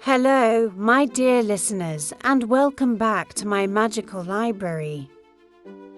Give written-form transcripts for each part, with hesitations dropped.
Hello, my dear listeners, and welcome back to my magical library.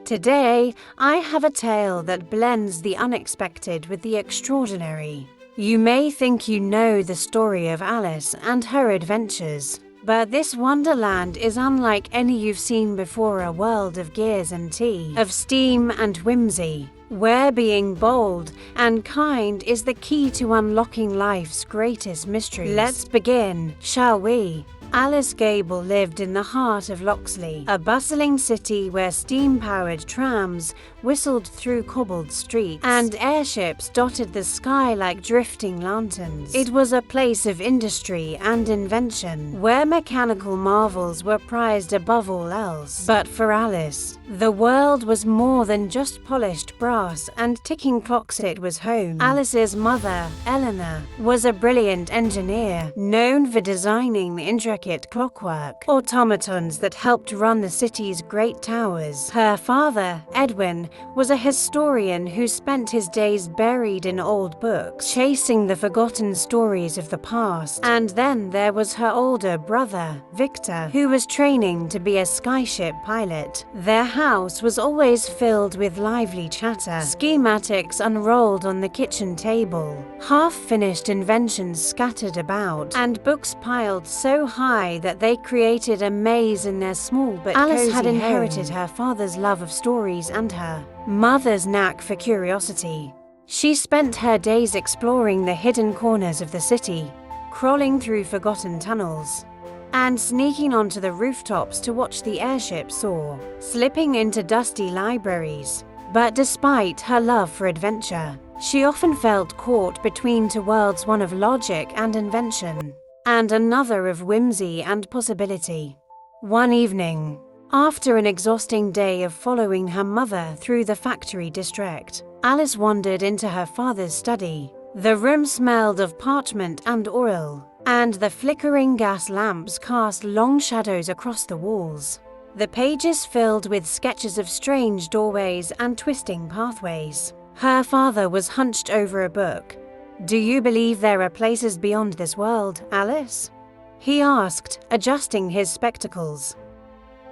Today, I have a tale that blends the unexpected with the extraordinary. You may think you know the story of Alice and her adventures, but this Wonderland is unlike any you've seen before. A world of gears and tea, of steam and whimsy, where being bold and kind is the key to unlocking life's greatest mysteries. Let's begin, shall we? Alice Gable lived in the heart of Loxley, a bustling city where steam-powered trams whistled through cobbled streets and airships dotted the sky like drifting lanterns. It was a place of industry and invention, where mechanical marvels were prized above all else. But for Alice, the world was more than just polished brass and ticking clocks. It was home. Alice's mother, Eleanor, was a brilliant engineer, known for designing intricate clockwork automatons that helped run the city's great towers. Her father, Edwin, was a historian who spent his days buried in old books, chasing the forgotten stories of the past. And then there was her older brother, Victor, who was training to be a skyship pilot. Their house was always filled with lively chatter, schematics unrolled on the kitchen table, half-finished inventions scattered about, and books piled so high that they created a maze in their small but Alice had inherited her father's love of stories and her mother's knack for curiosity. She spent her days exploring the hidden corners of the city, crawling through forgotten tunnels, and sneaking onto the rooftops to watch the airships soar, slipping into dusty libraries. But despite her love for adventure, she often felt caught between two worlds, one of logic and invention, and another of whimsy and possibility. One evening, after an exhausting day of following her mother through the factory district, Alice wandered into her father's study. The room smelled of parchment and oil, and the flickering gas lamps cast long shadows across the walls. The pages filled with sketches of strange doorways and twisting pathways. Her father was hunched over a book. "Do you believe there are places beyond this world, Alice?" he asked, adjusting his spectacles.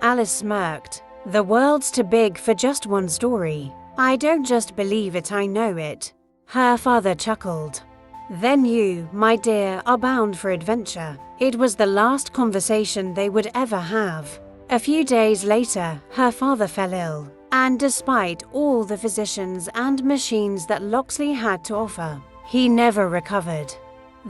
Alice smirked. "The world's too big for just one story. I don't just believe it, I know it." Her father chuckled. "Then you, my dear, are bound for adventure." It was the last conversation they would ever have. A few days later, her father fell ill, and despite all the physicians and machines that Loxley had to offer, he never recovered.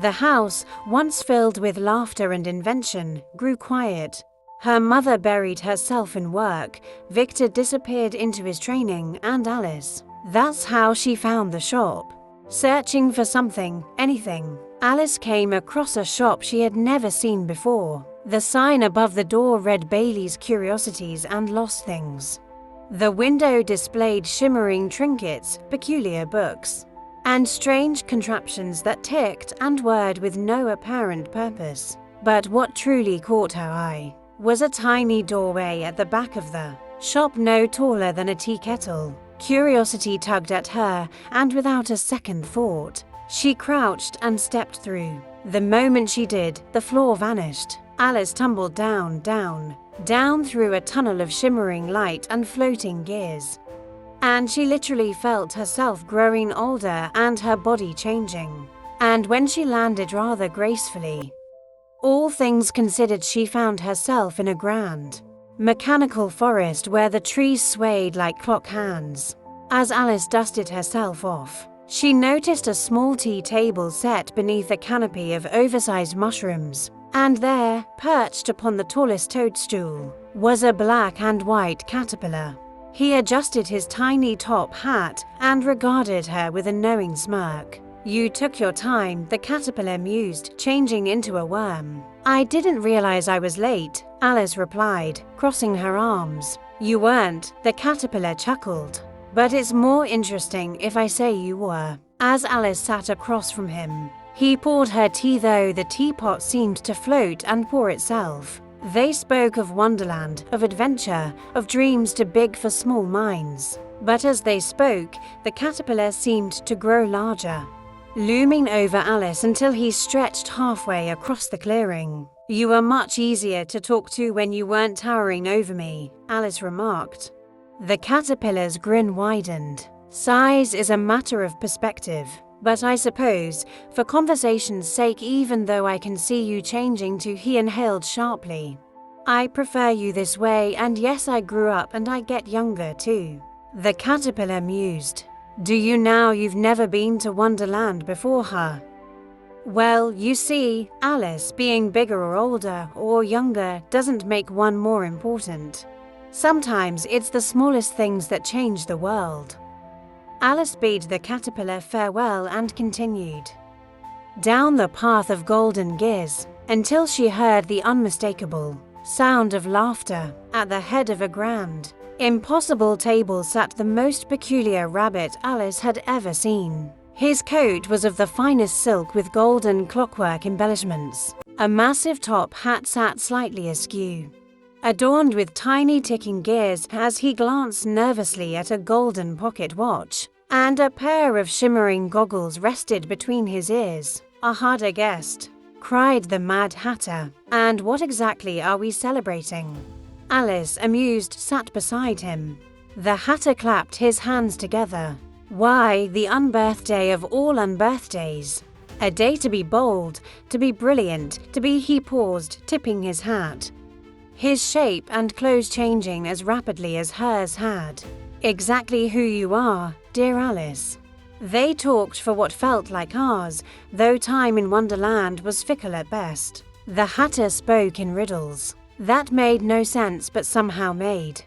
The house, once filled with laughter and invention, grew quiet. Her mother buried herself in work, Victor disappeared into his training, and Alice. That's how she found the shop. Searching for something, anything, Alice came across a shop she had never seen before. The sign above the door read Bailey's Curiosities and Lost Things. The window displayed shimmering trinkets, peculiar books, and strange contraptions that ticked and whirred with no apparent purpose. But what truly caught her eye was a tiny doorway at the back of the shop, no taller than a tea kettle. Curiosity tugged at her, and without a second thought, she crouched and stepped through. The moment she did, the floor vanished. Alice tumbled down through a tunnel of shimmering light and floating gears. And she literally felt herself growing older and her body changing. And when she landed rather gracefully, all things considered, she found herself in a grand, mechanical forest where the trees swayed like clock hands. As Alice dusted herself off, she noticed a small tea table set beneath a canopy of oversized mushrooms. And there, perched upon the tallest toadstool, was a black and white caterpillar. He adjusted his tiny top hat and regarded her with a knowing smirk. "You took your time," the caterpillar mused, changing into a worm. "I didn't realize I was late," Alice replied, crossing her arms. "You weren't," the caterpillar chuckled. "But it's more interesting if I say you were." As Alice sat across from him, he poured her tea, though the teapot seemed to float and pour itself. They spoke of Wonderland, of adventure, of dreams too big for small minds. But as they spoke, the caterpillar seemed to grow larger. looming over Alice until he stretched halfway across the clearing. "You were much easier to talk to when you weren't towering over me," Alice remarked. The caterpillar's grin widened. "Size is a matter of perspective, but I suppose, for conversation's sake, even though I can see you changing to," he inhaled sharply, "I prefer you this way, and yes, I grew up and I get younger too." The caterpillar mused. "Do you now you've never been to Wonderland before, huh?" "Well, you see, Alice, being bigger or older or younger doesn't make one more important. Sometimes it's the smallest things that change the world." Alice bade the caterpillar farewell and continued down the path of golden gears until she heard the unmistakable sound of laughter. At the head of a grand, impossible table sat the most peculiar rabbit Alice had ever seen. His coat was of the finest silk with golden clockwork embellishments. A massive top hat sat slightly askew, adorned with tiny ticking gears as he glanced nervously at a golden pocket watch, and a pair of shimmering goggles rested between his ears. "A harder guest," cried the Mad Hatter. "And what exactly are we celebrating?" Alice, amused, sat beside him. The Hatter clapped his hands together. "Why, the unbirthday of all unbirthdays. A day to be bold, to be brilliant, to be," he paused, tipping his hat, his shape and clothes changing as rapidly as hers had. "Exactly who you are, dear Alice." They talked for what felt like hours, though time in Wonderland was fickle at best. The Hatter spoke in riddles that made no sense but somehow made.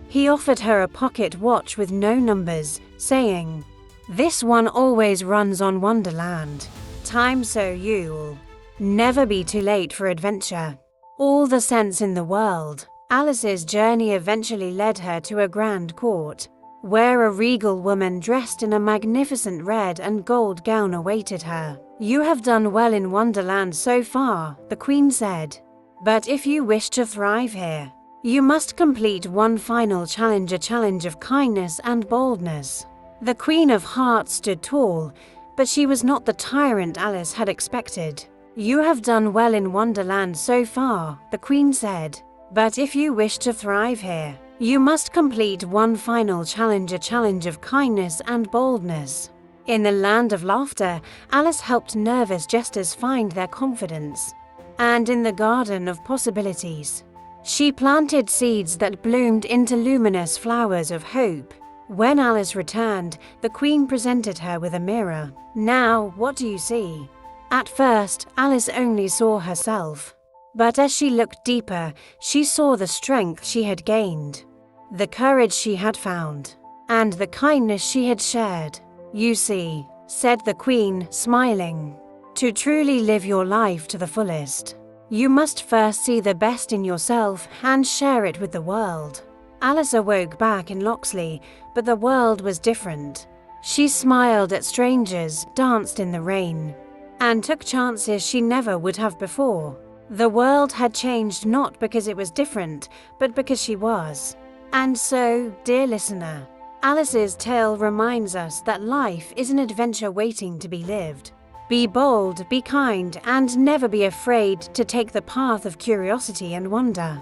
He offered her a pocket watch with no numbers, saying, "This one always runs on Wonderland. Time so you'll never be too late for adventure." All the sense in the world. Alice's journey eventually led her to a grand court, where a regal woman dressed in a magnificent red and gold gown awaited her. "You have done well in Wonderland so far," the Queen said, "but if you wish to thrive here, you must complete one final challenge, a challenge of kindness and boldness." The Queen of Hearts stood tall, but she was not the tyrant Alice had expected. "You have done well in Wonderland so far," the Queen said, "but if you wish to thrive here, you must complete one final challenge, a challenge of kindness and boldness." In the land of laughter, Alice helped nervous jesters find their confidence. And in the garden of possibilities, she planted seeds that bloomed into luminous flowers of hope. When Alice returned, the Queen presented her with a mirror. "Now, what do you see?" At first, Alice only saw herself. But as she looked deeper, she saw the strength she had gained, the courage she had found, and the kindness she had shared. "You see," said the Queen, smiling, "to truly live your life to the fullest, you must first see the best in yourself and share it with the world." Alice awoke back in Loxley, but the world was different. She smiled at strangers, danced in the rain, and took chances she never would have before. The world had changed not because it was different, but because she was. And so, dear listener, Alice's tale reminds us that life is an adventure waiting to be lived. Be bold, be kind, and never be afraid to take the path of curiosity and wonder.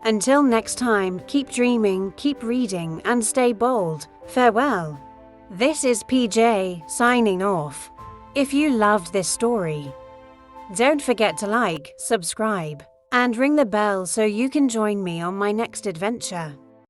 Until next time, keep dreaming, keep reading, and stay bold. Farewell. This is PJ, signing off. If you loved this story, don't forget to like, subscribe, and ring the bell so you can join me on my next adventure.